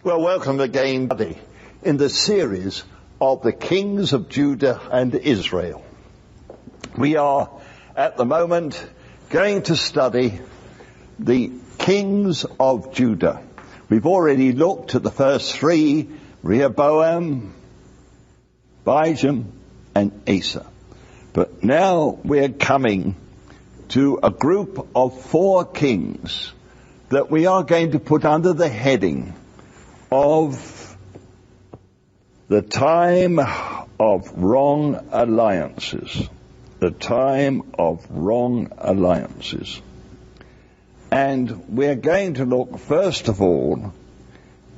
Well, welcome again, buddy, in the series of the kings of Judah and Israel. We are, at the moment, going to study the kings of Judah. We've already looked at the first three, Rehoboam, Abijam, and Asa. But now we're coming to a group of 4 kings that we are going to put under the heading of the time of wrong alliances. The time of wrong alliances. And we're going to look first of all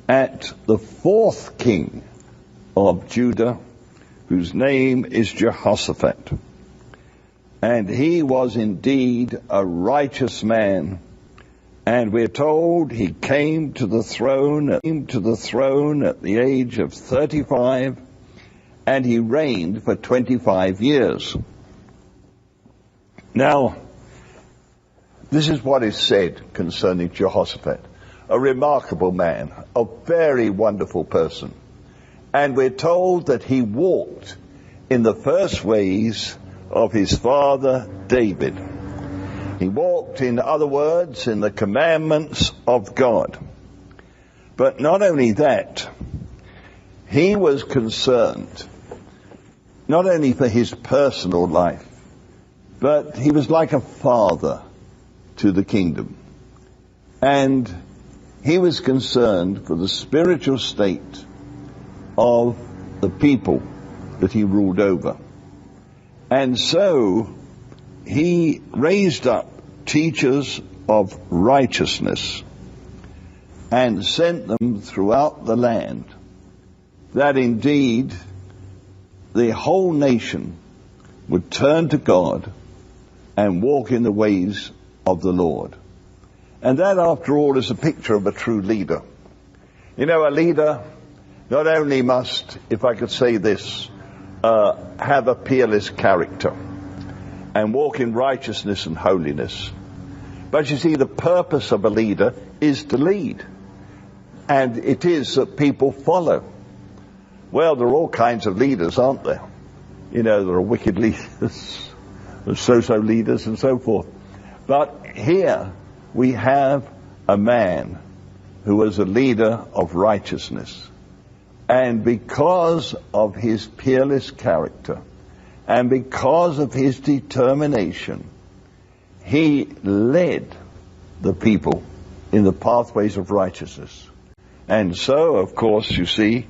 at the 4th king of Judah, whose name is Jehoshaphat. And he was indeed a righteous man. And we're told he came to the throne at the age of 35, and he reigned for 25 years. Now, this is what is said concerning Jehoshaphat. A remarkable man, a very wonderful person. And we're told that he walked in the first ways of his father David. He walked, in other words, in the commandments of God. But not only that, he was concerned not only for his personal life, but he was like a father to the kingdom. And he was concerned for the spiritual state of the people that he ruled over. And so he raised up teachers of righteousness and sent them throughout the land, that indeed the whole nation would turn to God and walk in the ways of the Lord. And that, after all, is a picture of a true leader. You know, a leader not only must, if I could say this, have a peerless character and walk in righteousness and holiness. But you see, the purpose of a leader is to lead. And it is that people follow. Well, there are all kinds of leaders, aren't there? You know, there are wicked leaders, there's so-so leaders and so forth. But here we have a man who was a leader of righteousness. And because of his peerless character, and because of his determination, he led the people in the pathways of righteousness. And so, of course, you see,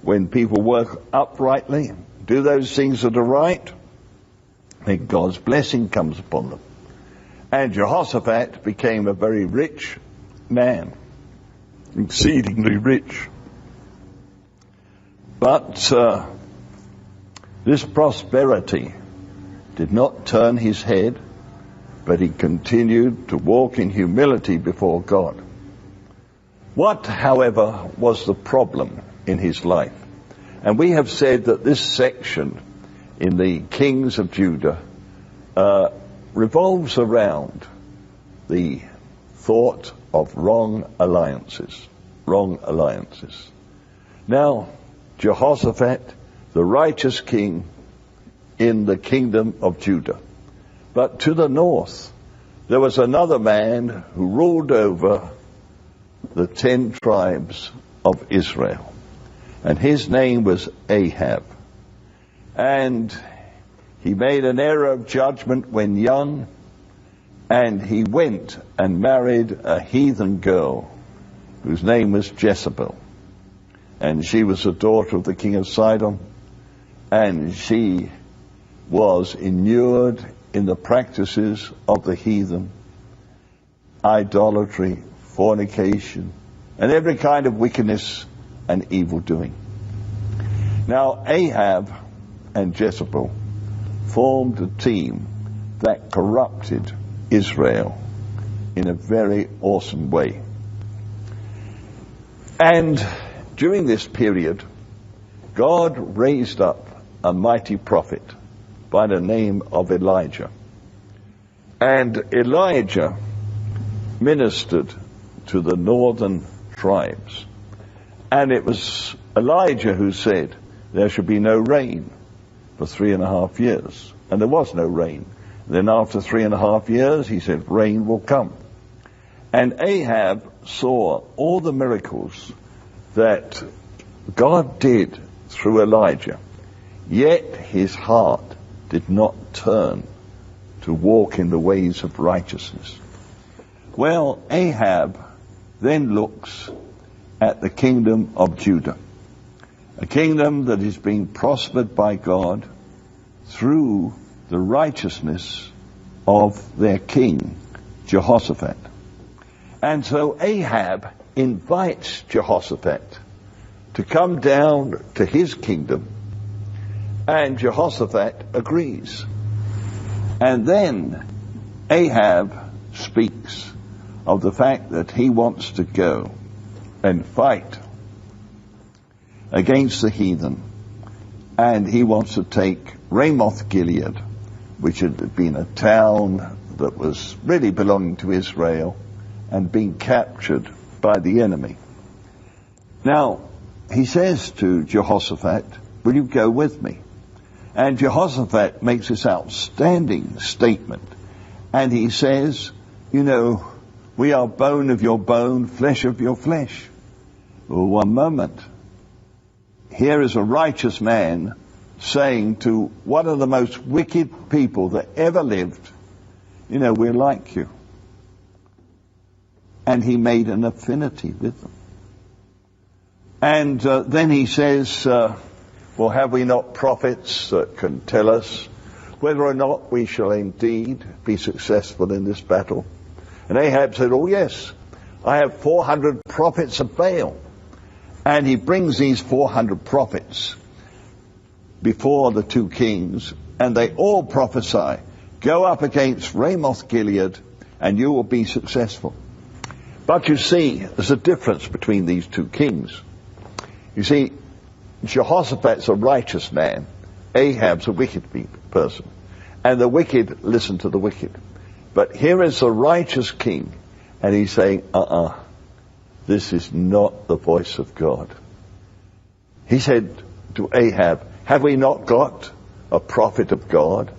when people work uprightly, do those things that are right, then God's blessing comes upon them. And Jehoshaphat became a very rich man, exceedingly rich. But this prosperity did not turn his head, but he continued to walk in humility before God. What, however, was the problem in his life? And we have said that this section in the kings of Judah revolves around the thought of wrong alliances. Wrong alliances. Now, Jehoshaphat, the righteous king in the kingdom of Judah. But to the north, there was another man who ruled over the 10 tribes of Israel. And his name was Ahab. And he made an error of judgment when young, and he went and married a heathen girl whose name was Jezebel. And she was the daughter of the king of Sidon, and she was inured in the practices of the heathen, idolatry, fornication, and every kind of wickedness and evil doing. Now, Ahab and Jezebel formed a team that corrupted Israel in a very awesome way. And during this period, God raised up a mighty prophet by the name of Elijah. And Elijah ministered to the northern tribes. And it was Elijah who said, there should be no rain for 3.5 years. And there was no rain. Then after 3.5 years, he said, rain will come. And Ahab saw all the miracles that God did through Elijah. Yet his heart did not turn to walk in the ways of righteousness. Well, Ahab then looks at the kingdom of Judah, a kingdom that is being prospered by God through the righteousness of their king, Jehoshaphat. And so Ahab invites Jehoshaphat to come down to his kingdom, and Jehoshaphat agrees. And then Ahab speaks of the fact that he wants to go and fight against the heathen, and he wants to take Ramoth Gilead, which had been a town that was really belonging to Israel and being captured by the enemy. Now, he says to Jehoshaphat, will you go with me? And Jehoshaphat makes this outstanding statement, and he says, you know, we are bone of your bone, flesh of your flesh. Well, one moment. Here is a righteous man saying to one of the most wicked people that ever lived, you know, we're like you. And he made an affinity with them. And then he says, well, have we not prophets that can tell us whether or not we shall indeed be successful in this battle? And Ahab said, oh yes, I have 400 prophets of Baal. And he brings these 400 prophets before the two kings, and they all prophesy, go up against Ramoth Gilead and you will be successful. But you see, there's a difference between these two kings. You see, Jehoshaphat's a righteous man, Ahab's a wicked person, and the wicked listen to the wicked. But here is a righteous king, and he's saying, this is not the voice of God. He said to Ahab, have we not got a prophet of God?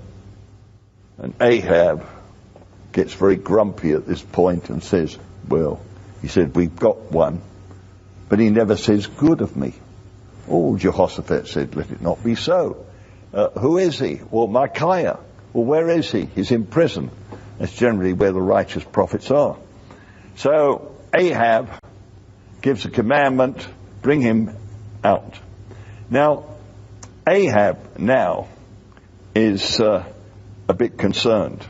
And Ahab gets very grumpy at this point and says, well, he said, we've got one, but he never says good of me. Oh, Jehoshaphat said, let it not be so. Who is he? Well, Micaiah. Well, where is he? He's in prison. That's generally where the righteous prophets are. So Ahab gives a commandment, bring him out. Now, Ahab now is a bit concerned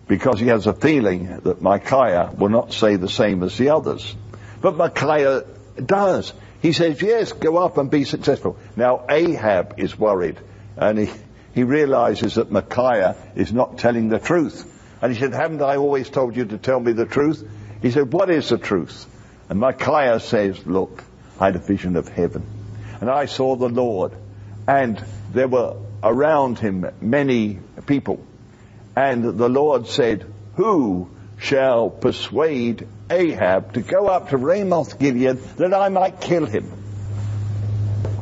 because he has a feeling that Micaiah will not say the same as the others. But Micaiah does. He says, yes, go up and be successful. Now, Ahab is worried, and he realizes that Micaiah is not telling the truth. And he said, haven't I always told you to tell me the truth? He said, what is the truth? And Micaiah says, look, I had a vision of heaven, and I saw the Lord, and there were around him many people. And the Lord said, who shall persuade Ahab to go up to Ramoth Gilead that I might kill him?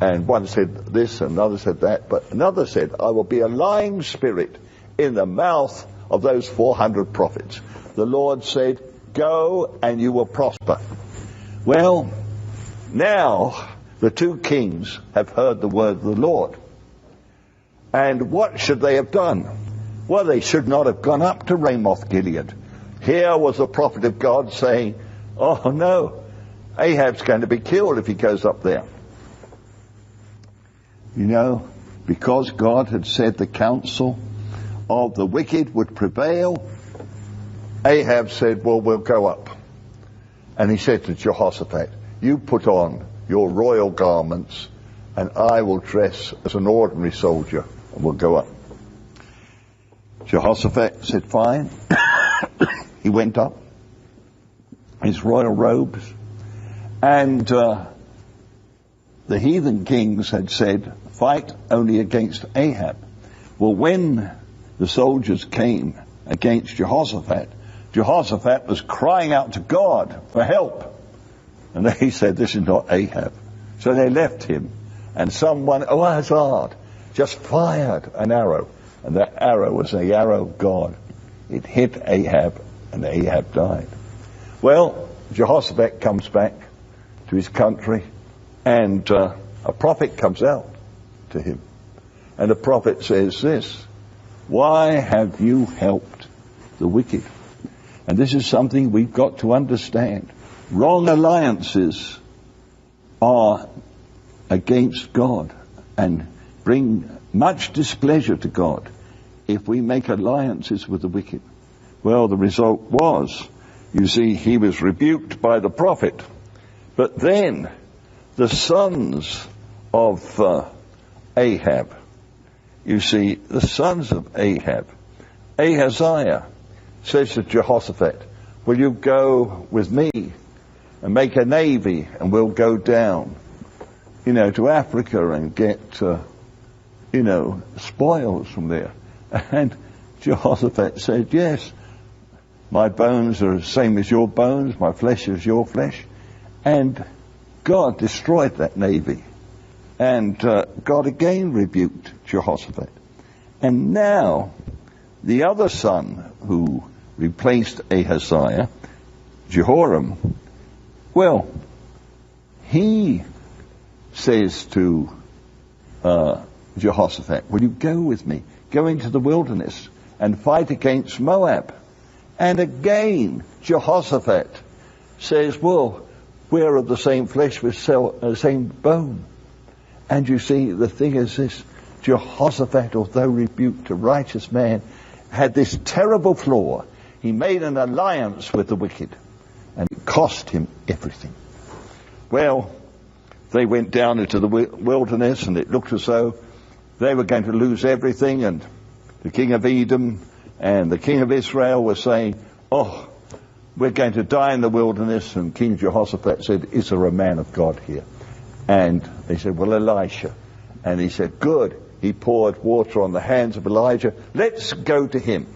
And one said this, and another said that, but another said, I will be a lying spirit in the mouth of those 400 prophets. The Lord said, go and you will prosper. Well, now the two kings have heard the word of the Lord. And what should they have done? Well, they should not have gone up to Ramoth Gilead. Here was the prophet of God saying, oh no, Ahab's going to be killed if he goes up there. You know, because God had said the counsel of the wicked would prevail, Ahab said, well, we'll go up. And he said to Jehoshaphat, you put on your royal garments and I will dress as an ordinary soldier and we'll go up. Jehoshaphat said, fine. He went up, his royal robes, and the heathen kings had said, fight only against Ahab. Well, when the soldiers came against Jehoshaphat, Jehoshaphat was crying out to God for help. And they said, this is not Ahab. So they left him. And someone, Ahaziah, just fired an arrow. And that arrow was the arrow of God. It hit Ahab, and Ahab died. Well, Jehoshaphat comes back to his country, and a prophet comes out to him. And the prophet says this, why have you helped the wicked? And this is something we've got to understand. Wrong alliances are against God and bring much displeasure to God if we make alliances with the wicked. Well, the result was, you see, he was rebuked by the prophet. But then the sons of Ahab, you see, the sons of Ahab, Ahaziah says to Jehoshaphat, will you go with me and make a navy, and we'll go down, to Africa and get, spoils from there. And Jehoshaphat said, yes, my bones are the same as your bones, my flesh is your flesh. And God destroyed that navy. And God again rebuked Jehoshaphat. And now, the other son who replaced Ahaziah, Jehoram, well, he says to Jehoshaphat, will you go with me? Go into the wilderness and fight against Moab. And again, Jehoshaphat says, well, we're of the same flesh, we're the same bone. And you see, the thing is this, Jehoshaphat, although rebuked, a righteous man, had this terrible flaw. He made an alliance with the wicked, and it cost him everything. Well, they went down into the wilderness, and it looked as though they were going to lose everything, and the king of Edom and the king of Israel were saying, oh, we're going to die in the wilderness. And King Jehoshaphat said, is there a man of God here? And they said, well, Elisha. And he said, good. He poured water on the hands of Elijah. Let's go to him.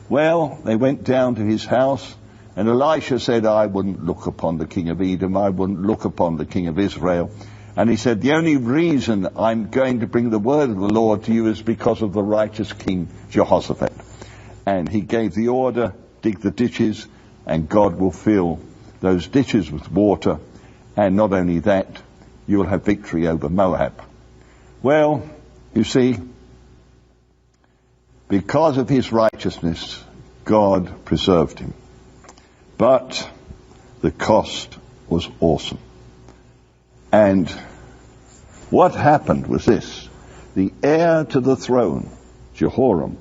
Well, they went down to his house, and Elisha said, I wouldn't look upon the king of Edom. I wouldn't look upon the king of Israel. And he said, the only reason I'm going to bring the word of the Lord to you is because of the righteous king Jehoshaphat. And he gave the order, dig the ditches, and God will fill those ditches with water. And not only that, you will have victory over Moab. Well, you see, because of his righteousness, God preserved him. But the cost was awesome. And what happened was this. The heir to the throne, Jehoram,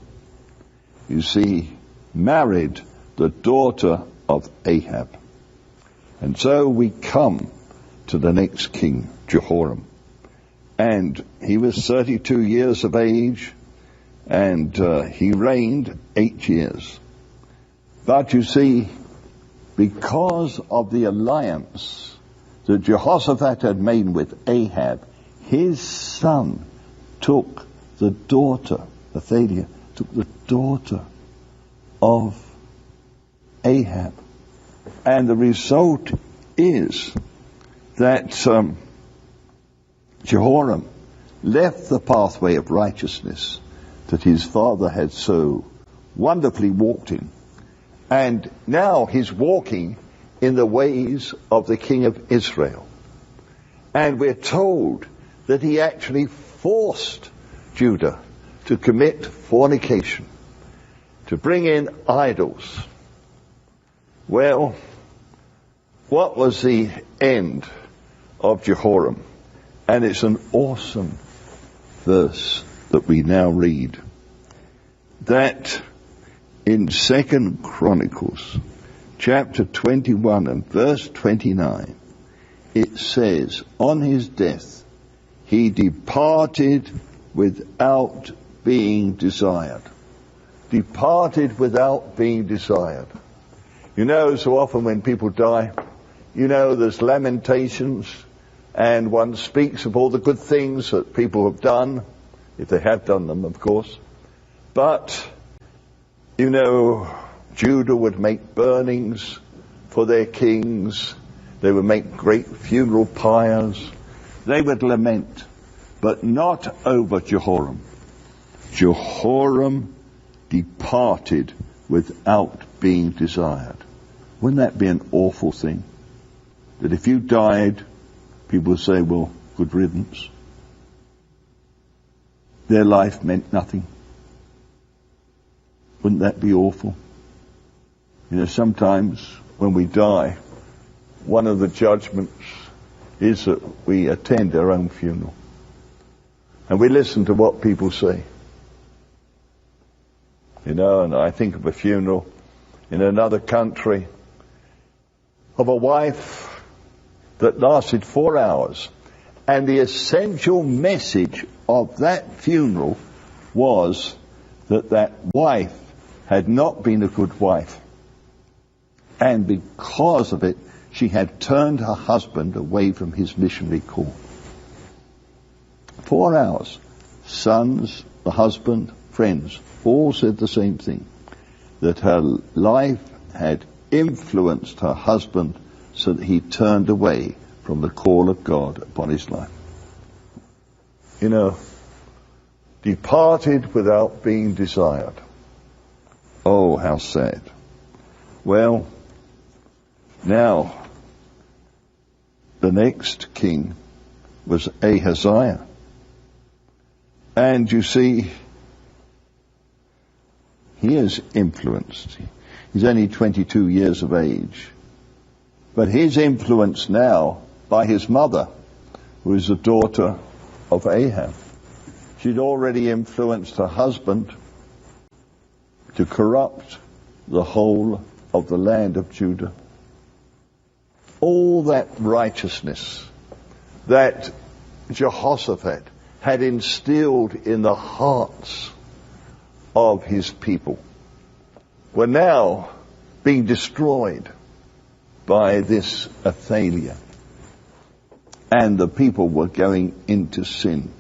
you see, married the daughter of Ahab. And so we come to the next king, Jehoram. And he was 32 years of age, and he reigned 8 years. But you see, because of the alliance that Jehoshaphat had made with Ahab, his son took the daughter, Ahaziah, took the daughter of Ahab. And the result is that Jehoram left the pathway of righteousness that his father had so wonderfully walked in. And now he's walking in the ways of the king of Israel. And we're told that he actually forced Judah to commit fornication, to bring in idols. Well, what was the end of Jehoram? And it's an awesome verse that we now read. That in 2 Chronicles, chapter 21 and verse 29, it says, on his death, he departed without being desired. Departed without being desired. You know, so often when people die, there's lamentations, and one speaks of all the good things that people have done, if they have done them, of course. But, Judah would make burnings for their kings. They would make great funeral pyres. They would lament, but not over Jehoram. Jehoram departed without being desired. Wouldn't that be an awful thing? That if you died, people would say, well, good riddance. Their life meant nothing. Wouldn't that be awful? You know, sometimes when we die, one of the judgments is that we attend our own funeral. And we listen to what people say. You know, and I think of a funeral in another country of a wife that lasted 4 hours. And the essential message of that funeral was that that wife had not been a good wife. And because of it, she had turned her husband away from his missionary call. 4 hours. Sons, the husband, friends, all said the same thing. That her life had influenced her husband so that he turned away from the call of God upon his life. You know, departed without being desired. Oh, how sad. Well, now, the next king was Ahaziah. And you see, he is influenced. He's only 22 years of age. But his influence now by his mother, who is the daughter of Ahab. She'd already influenced her husband to corrupt the whole of the land of Judah. All that righteousness that Jehoshaphat had instilled in the hearts of his people were now being destroyed by this Ahaziah. And the people were going into sin,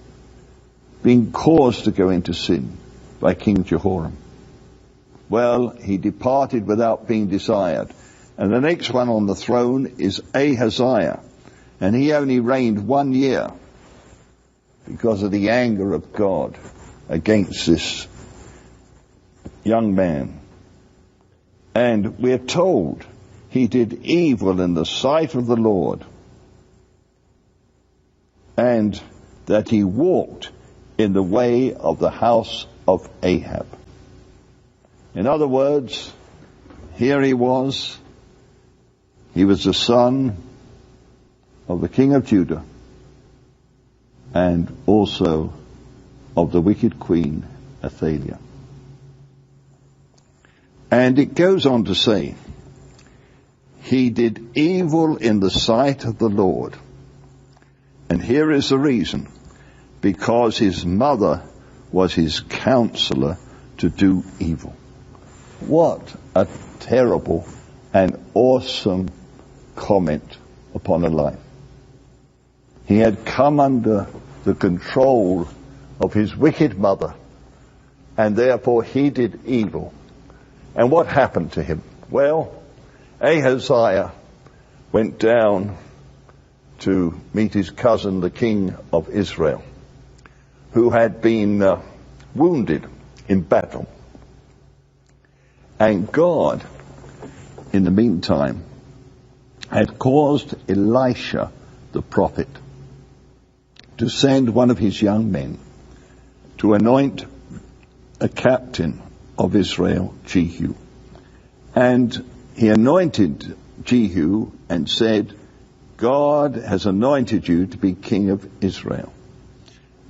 being caused to go into sin by King Jehoram. Well, he departed without being desired. And the next one on the throne is Ahaziah. And he only reigned 1 year because of the anger of God against this young man. And we're told he did evil in the sight of the Lord, and that he walked in the way of the house of Ahab. In other words, here he was the son of the king of Judah, and also of the wicked queen Ahaziah. And it goes on to say, he did evil in the sight of the Lord. And here is the reason. Because his mother was his counselor to do evil. What a terrible and awesome comment upon a life. He had come under the control of his wicked mother, and therefore he did evil. And what happened to him? Well, Ahaziah went down to meet his cousin, the king of Israel, who had been wounded in battle. And God, in the meantime, had caused Elisha, the prophet, to send one of his young men to anoint a captain of Israel, Jehu. And he anointed Jehu and said, God has anointed you to be king of Israel.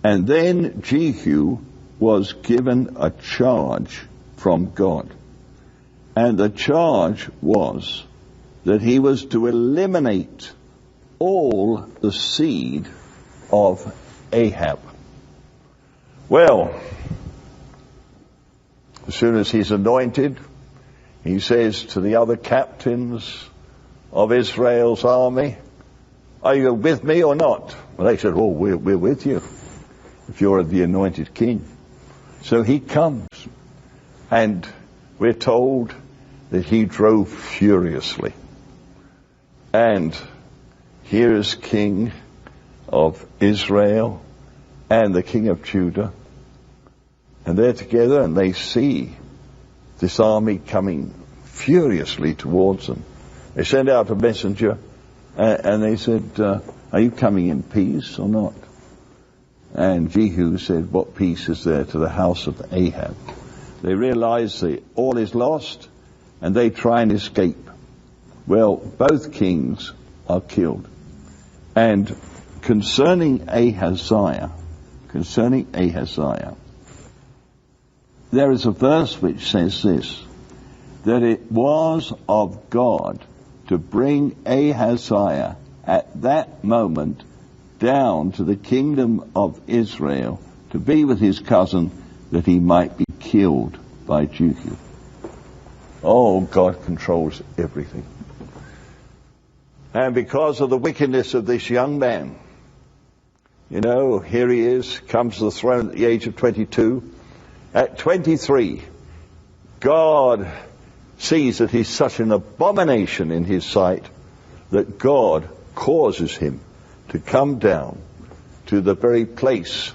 And then Jehu was given a charge from God. And the charge was that he was to eliminate all the seed of Ahab. Well, as soon as he's anointed, he says to the other captains of Israel's army, are you with me or not? Well, they said, oh, we're with you if you're the anointed king. So he comes, and we're told that he drove furiously. And Here is king of Israel and the king of Judah. And they're together and they see this army coming furiously towards them. They send out a messenger and they said, are you coming in peace or not? And Jehu said, what peace is there to the house of Ahab? They realize that all is lost and they try and escape. Well, both kings are killed. And concerning Ahaziah, there is a verse which says this, that it was of God to bring Ahaziah at that moment down to the kingdom of Israel to be with his cousin, that he might be killed by Jehu. Oh, God controls everything. And because of the wickedness of this young man, you know, here he is, comes to the throne at the age of 22. At 23, God sees that he's such an abomination in his sight that God causes him to come down to the very place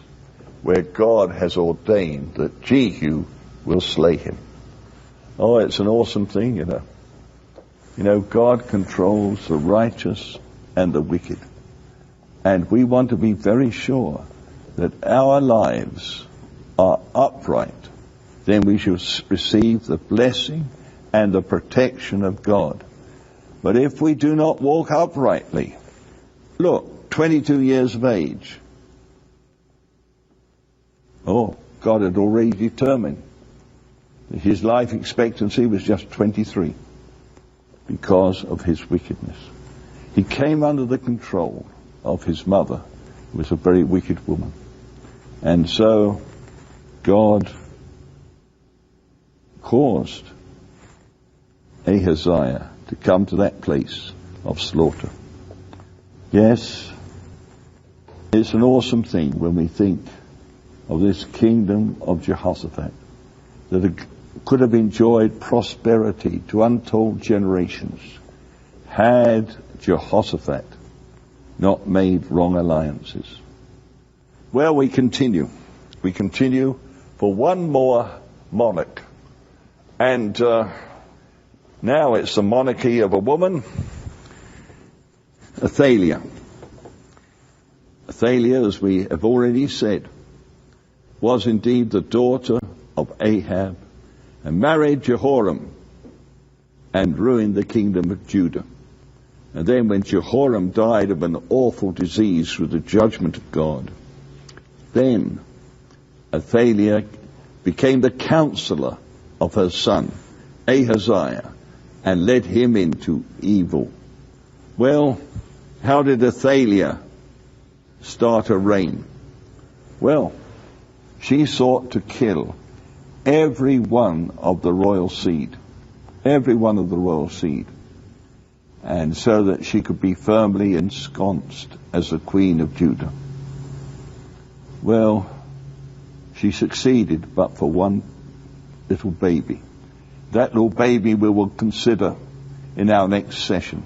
where God has ordained that Jehu will slay him. Oh, it's an awesome thing, you know. You know, God controls the righteous and the wicked. And we want to be very sure that our lives are upright. Then we shall receive the blessing and the protection of God. But if we do not walk uprightly, look, 22 years of age. Oh, God had already determined that his life expectancy was just 23 because of his wickedness. He came under the control of his mother, who was a very wicked woman. And so God caused Ahaziah to come to that place of slaughter. Yes, it's an awesome thing when we think of this kingdom of Jehoshaphat that could have enjoyed prosperity to untold generations had Jehoshaphat not made wrong alliances. Well, we continue. We continue for one more monarch. And now it's the monarchy of a woman, Ahaziah. Ahaziah, as we have already said, was indeed the daughter of Ahab and married Jehoram and ruined the kingdom of Judah. And then when Jehoram died of an awful disease through the judgment of God, then Ahaziah became the counselor of her son, Ahaziah, and led him into evil. Well, how did Ahaziah start her reign? Well, she sought to kill every one of the royal seed. Every one of the royal seed. And so that she could be firmly ensconced as the queen of Judah. Well, she succeeded, but for one little baby. That little baby we will consider in our next session.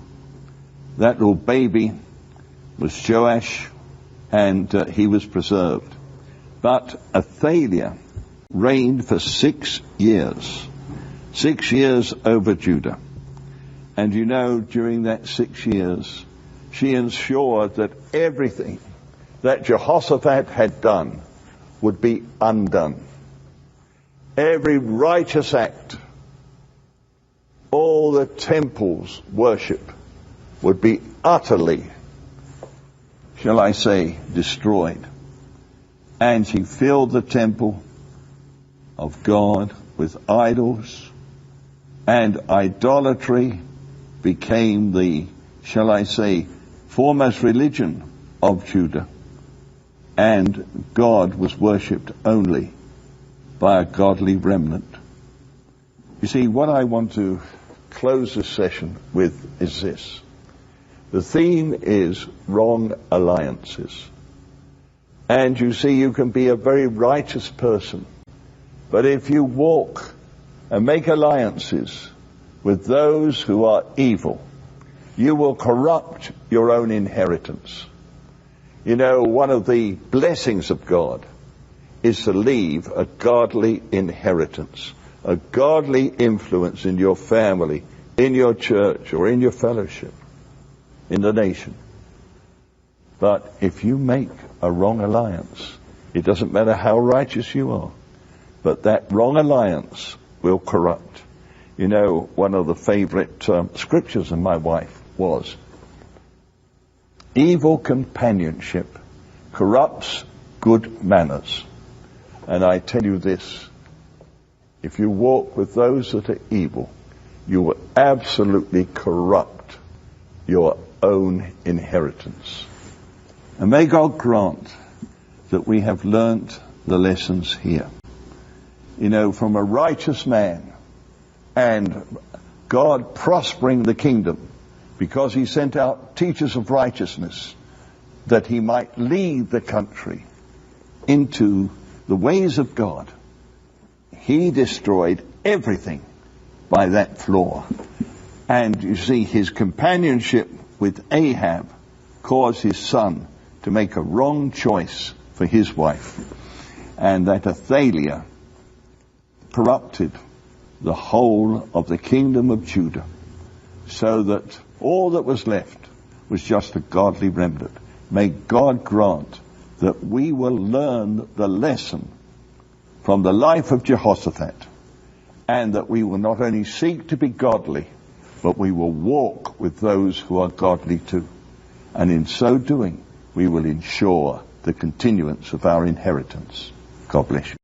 That little baby was Joash, and he was preserved. But Ahaziah reigned for 6 years. 6 years over Judah. And you know, during that 6 years, she ensured that everything that Jehoshaphat had done would be undone. Every righteous act, all the temple's worship would be utterly, shall I say, destroyed. And she filled the temple of God with idols, and idolatry became the, shall I say, foremost religion of Judah. And God was worshipped only by a godly remnant. You see, what I want to close this session with is this. The theme is wrong alliances. And you see, you can be a very righteous person, but if you walk and make alliances with those who are evil, you will corrupt your own inheritance. You know, one of the blessings of God is to leave a godly inheritance, a godly influence in your family, in your church, or in your fellowship, in the nation. But if you make a wrong alliance, it doesn't matter how righteous you are, but that wrong alliance will corrupt. You know, one of the favorite scriptures of my wife was, evil companionship corrupts good manners. And I tell you this, if you walk with those that are evil, you will absolutely corrupt your own inheritance. And may God grant that we have learnt the lessons here. You know, from a righteous man and God prospering the kingdom because he sent out teachers of righteousness that he might lead the country into the ways of God. He destroyed everything by that flaw. And you see, his companionship with Ahab caused his son to make a wrong choice for his wife. And that Ahaziah corrupted the whole of the kingdom of Judah, so that all that was left was just a godly remnant. May God grant that we will learn the lesson from the life of Jehoshaphat, and that we will not only seek to be godly, but we will walk with those who are godly too. And in so doing, we will ensure the continuance of our inheritance. God bless you.